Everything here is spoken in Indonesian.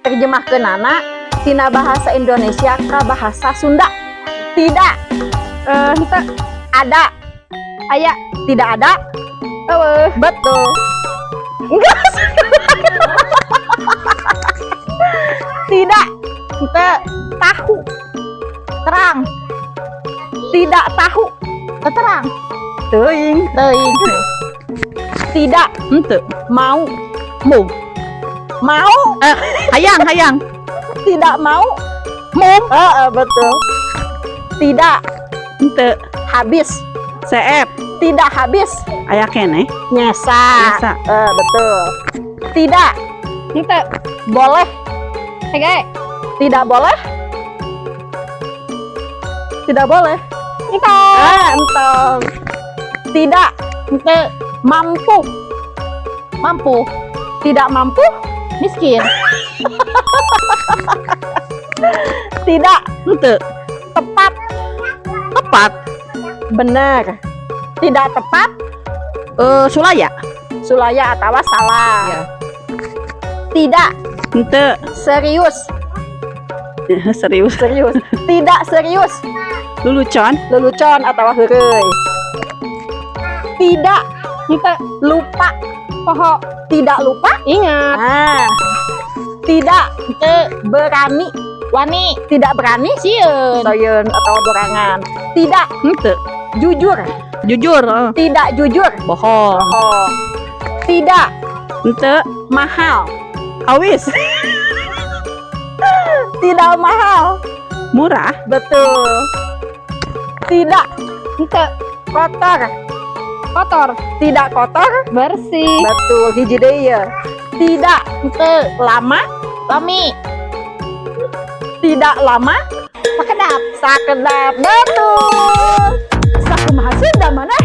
terjemahkeun anak tina bahasa Indonesia ke bahasa Sunda. Tidak. Henteu. Ada. Aya. Tidak ada. Eueuh. Betul. Enggak. Tidak. Henteu. Tahu. Terang. Tidak tahu. Terang. Teuing. Teuing. Tidak. Henteu. Mau. Mu. Mau. Hayang. Tidak mau. Mum. Betul. Tidak. Henteu. Habis. Seep. Tidak habis. Aya keneh. Nyesa. Nyesa. Betul. Tidak. Henteu. Boleh. Hege. Tidak boleh. Tidak boleh. Entong. Tidak. Henteu. Mampu. Mampu. Tidak mampu. Miskin. Tidak. Henteu. Tepat. Tepat. Benar. Tidak tepat. Sulaya. Sulaya atau salah. Ya. Tidak. Henteu. Serius. Serius. Serius. Tidak serius. Lulucon. Lelucon atau heureuy. Tidak. Henteu. Lupa. Poho. Tidak lupa. Ingat. Tidak. Berani. Wani. Tidak berani. Sieun. Soyeun atau berangan. Tidak. Henteu. Jujur. Jujur. Tidak jujur. Bohong. Oh. Tidak. Henteu. Mahal. Awis. Tidak mahal. Murah. Betul. Tidak. Henteu. Kotor. Kotor. Tidak kotor. Bersih. Betul. Hiji deui ya. Tidak. Henteu. Lama. Lami. Tidak lama. Pakedap. Sakedap. Betul. Sakumaha Sunda mana?